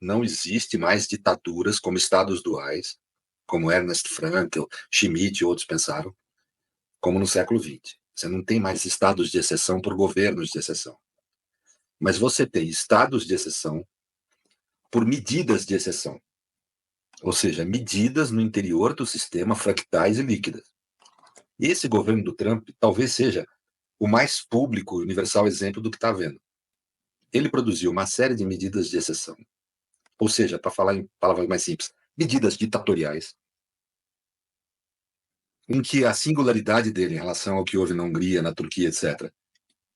não existe mais ditaduras como estados duais, como Ernest Frankl, Schmitt e outros pensaram, como no século XX. Você não tem mais estados de exceção por governos de exceção. Mas você tem estados de exceção por medidas de exceção. Ou seja, medidas no interior do sistema fractais e líquidas. E esse governo do Trump talvez seja o mais público e universal exemplo do que está vendo. Ele produziu uma série de medidas de exceção. Ou seja, para falar em palavras mais simples, medidas ditatoriais, em que a singularidade dele em relação ao que houve na Hungria, na Turquia, etc.,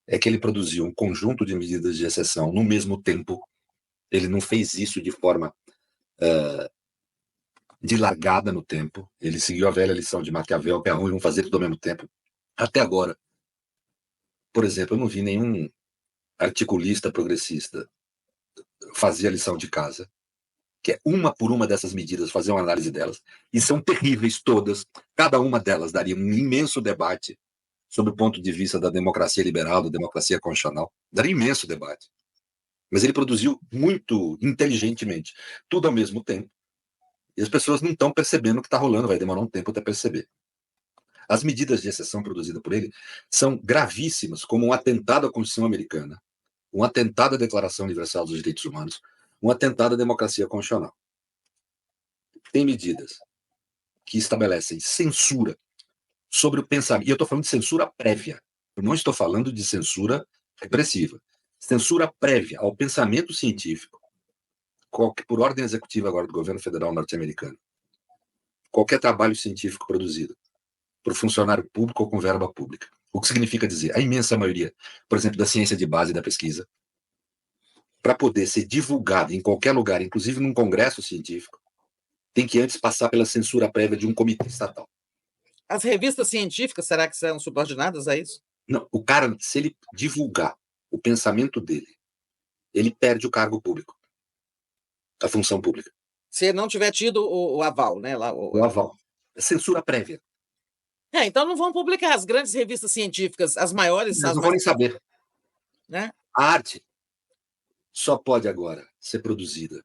é que ele produziu um conjunto de medidas de exceção no mesmo tempo. Ele não fez isso de forma de largada no tempo. Ele seguiu a velha lição de Maquiavel, que é ruim, vamos fazer tudo ao mesmo tempo. Até agora, por exemplo, eu não vi nenhum articulista progressista fazer a lição de casa, que é uma por uma dessas medidas, fazer uma análise delas, e são terríveis todas. Cada uma delas daria um imenso debate sobre o ponto de vista da democracia liberal, da democracia constitucional. Daria imenso debate. Mas ele produziu muito inteligentemente, tudo ao mesmo tempo. E as pessoas não estão percebendo o que está rolando, vai demorar um tempo até perceber. As medidas de exceção produzidas por ele são gravíssimas, como um atentado à Constituição Americana, um atentado à Declaração Universal dos Direitos Humanos, um atentado à democracia constitucional. Tem medidas que estabelecem censura sobre o pensamento. E eu estou falando de censura prévia. Eu não estou falando de censura repressiva. Censura prévia ao pensamento científico, por ordem executiva agora do governo federal norte-americano. Qualquer trabalho científico produzido por funcionário público ou com verba pública. O que significa dizer, a imensa maioria, por exemplo, da ciência de base e da pesquisa, para poder ser divulgada em qualquer lugar, inclusive num congresso científico, tem que antes passar pela censura prévia de um comitê estatal. As revistas científicas, será que são subordinadas a isso? Não, o cara, se ele divulgar o pensamento dele, ele perde o cargo público, a função pública. Se ele não tiver tido o aval, né? O aval. É censura prévia. Então não vão publicar as grandes revistas científicas, as maiores. Eles não vão nem saber. Né? A arte só pode agora ser produzida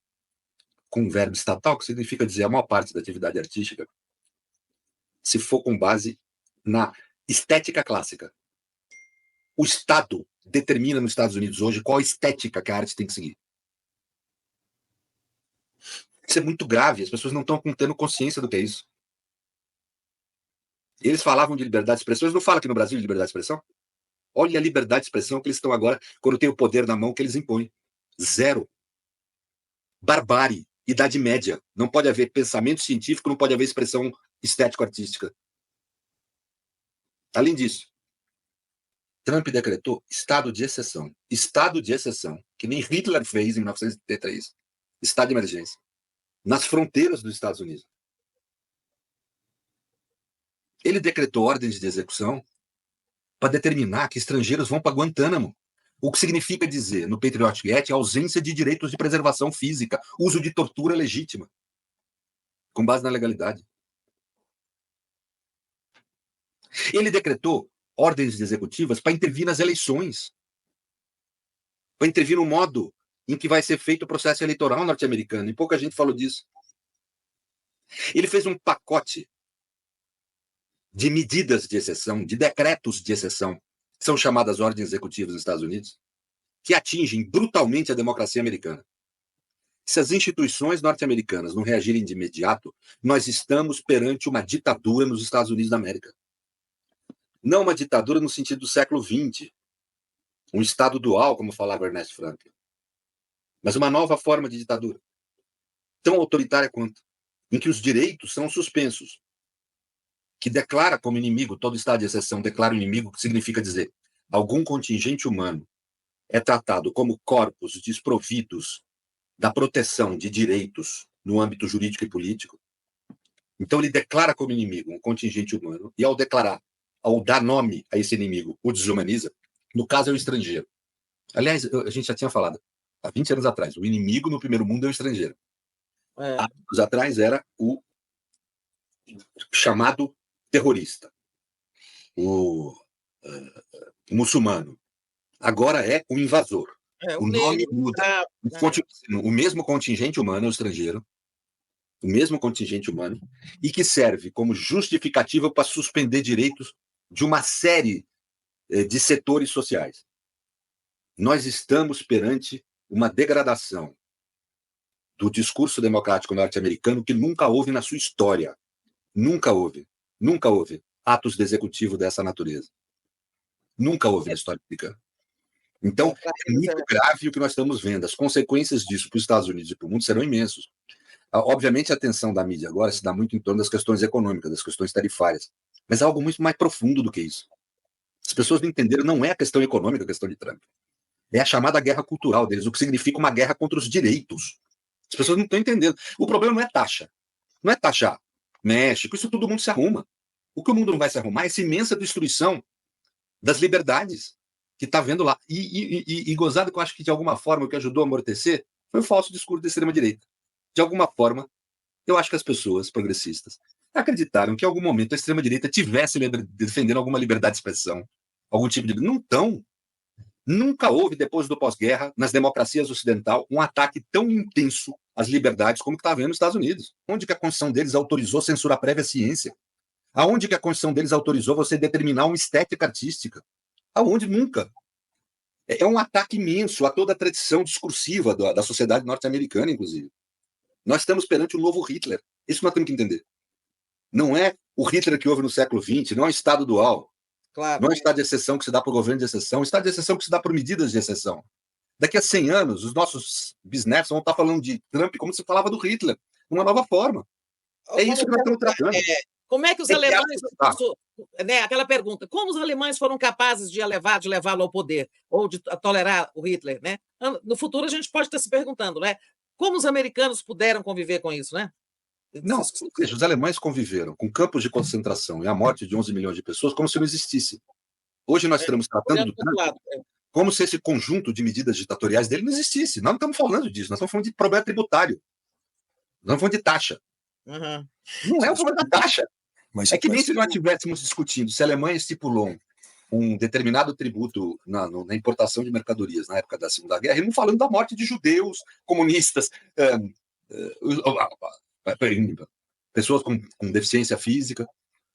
com um verbo estatal, que significa dizer a maior parte da atividade artística, se for com base na estética clássica. O Estado determina nos Estados Unidos hoje qual estética que a arte tem que seguir. Isso é muito grave, as pessoas não estão tendo consciência do que é isso. Eles falavam de liberdade de expressão, eles não falam aqui no Brasil de liberdade de expressão? Olha a liberdade de expressão que eles estão agora, quando tem o poder na mão, que eles impõem. Zero. Barbárie. Idade Média. Não pode haver pensamento científico, não pode haver expressão estético-artística. Além disso, Trump decretou estado de exceção. Estado de exceção, que nem Hitler fez em 1933. Estado de emergência. Nas fronteiras dos Estados Unidos. Ele decretou ordens de execução para determinar que estrangeiros vão para Guantánamo. O que significa dizer, no Patriot Act, a ausência de direitos de preservação física, uso de tortura legítima, com base na legalidade. Ele decretou ordens executivas para intervir nas eleições, para intervir no modo em que vai ser feito o processo eleitoral norte-americano, e pouca gente falou disso. Ele fez um pacote de medidas de exceção, de decretos de exceção, que são chamadas ordens executivas nos Estados Unidos, que atingem brutalmente a democracia americana. Se as instituições norte-americanas não reagirem de imediato, nós estamos perante uma ditadura nos Estados Unidos da América. Não uma ditadura no sentido do século XX, um Estado dual, como falava Ernest Frankl, mas uma nova forma de ditadura, tão autoritária quanto, em que os direitos são suspensos, que declara como inimigo, todo estado de exceção declara o inimigo, que significa dizer, algum contingente humano é tratado como corpos desprovidos da proteção de direitos no âmbito jurídico e político. Então ele declara como inimigo um contingente humano, e ao declarar, ao dar nome a esse inimigo, o desumaniza. No caso é o estrangeiro. Aliás, a gente já tinha falado, há 20 anos atrás, o inimigo no primeiro mundo é o estrangeiro. Há anos atrás era o chamado terrorista, o muçulmano. Agora é o invasor. O O nome negro, muda. O mesmo contingente humano é o estrangeiro, o mesmo contingente humano, e que serve como justificativa para suspender direitos de uma série de setores sociais. Nós estamos perante uma degradação do discurso democrático norte-americano que nunca houve na sua história. Nunca houve. Nunca houve atos de executivo dessa natureza. Nunca houve na história americana. Então, é muito grave o que nós estamos vendo. As consequências disso para os Estados Unidos e para o mundo serão imensas. Obviamente, a atenção da mídia agora se dá muito em torno das questões econômicas, das questões tarifárias. Mas é algo muito mais profundo do que isso. As pessoas não entenderam, não é a questão econômica a questão de Trump. É a chamada guerra cultural deles, o que significa uma guerra contra os direitos. As pessoas não estão entendendo. O problema não é taxa. Não é taxar México, isso todo mundo se arruma. O que o mundo não vai se arrumar é essa imensa destruição das liberdades que está vendo lá. E gozado que eu acho que, de alguma forma, o que ajudou a amortecer foi o falso discurso da extrema-direita. De alguma forma, eu acho que as pessoas progressistas acreditaram que, em algum momento, a extrema-direita tivesse defendendo alguma liberdade de expressão, algum tipo de... Não estão. Nunca houve, depois do pós-guerra, nas democracias ocidentais, um ataque tão intenso às liberdades como que está havendo nos Estados Unidos. Onde que a Constituição deles autorizou censura prévia à ciência? Aonde que a Constituição deles autorizou você determinar uma estética artística? Aonde? Nunca. É um ataque imenso a toda a tradição discursiva da sociedade norte-americana, inclusive. Nós estamos perante um novo Hitler. Isso nós temos que entender. Não é o Hitler que houve no século XX, não é o Estado dual. Claro. Não é o estado de exceção que se dá por governo de exceção, é o estado de exceção que se dá por medidas de exceção. Daqui a 100 anos, os nossos bisnetos vão estar falando de Trump como se falava do Hitler, de uma nova forma. É isso que nós estamos tratando. Como é que os alemães... Né, aquela pergunta, como os alemães foram capazes de levá-lo ao poder, ou de tolerar o Hitler? Né? No futuro, a gente pode estar se perguntando, né? Como os americanos puderam conviver com isso, né? Não, veja, os alemães conviveram com campos de concentração e a morte de 11 milhões de pessoas como se não existisse. Hoje nós estamos tratando do Trump como se esse conjunto de medidas ditatoriais dele não existisse. Nós não estamos falando disso, nós estamos falando de problema tributário. Nós estamos falando de taxa. Uhum. Não é um problema da taxa. É que nem se nós estivéssemos discutindo se a Alemanha estipulou um determinado tributo na importação de mercadorias na época da Segunda Guerra, e não falando da morte de judeus, comunistas, pessoas com deficiência física.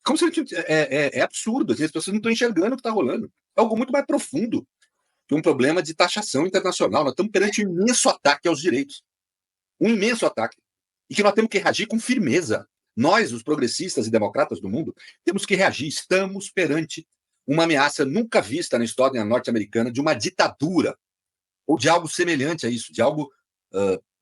Como se é absurdo, as pessoas não estão enxergando o que está rolando. É algo muito mais profundo que um problema de taxação internacional. Nós estamos perante um imenso ataque aos direitos. Um imenso ataque. E que nós temos que reagir com firmeza. Nós, os progressistas e democratas do mundo, temos que reagir. Estamos perante uma ameaça nunca vista na história norte-americana de uma ditadura, ou de algo semelhante a isso, de algo,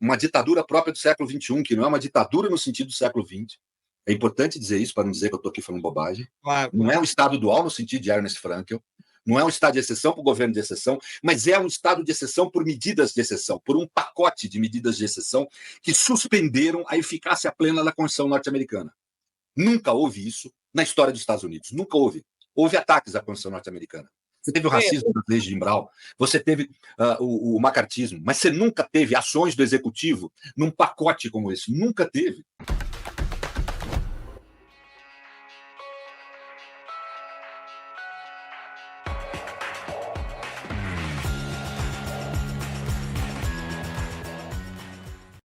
uma ditadura própria do século XXI, que não é uma ditadura no sentido do século XX. É importante dizer isso, para não dizer que eu estou aqui falando bobagem. Claro. Não é um Estado dual no sentido de Ernest Frankel, não é um Estado de exceção por governo de exceção, mas é um Estado de exceção por medidas de exceção, por um pacote de medidas de exceção que suspenderam a eficácia plena da Constituição norte-americana. Nunca houve isso na história dos Estados Unidos. Nunca houve. Houve ataques à Constituição norte-americana. Você teve o racismo das leis de Jim-Brown, você teve o macartismo, mas você nunca teve ações do executivo num pacote como esse. Nunca teve.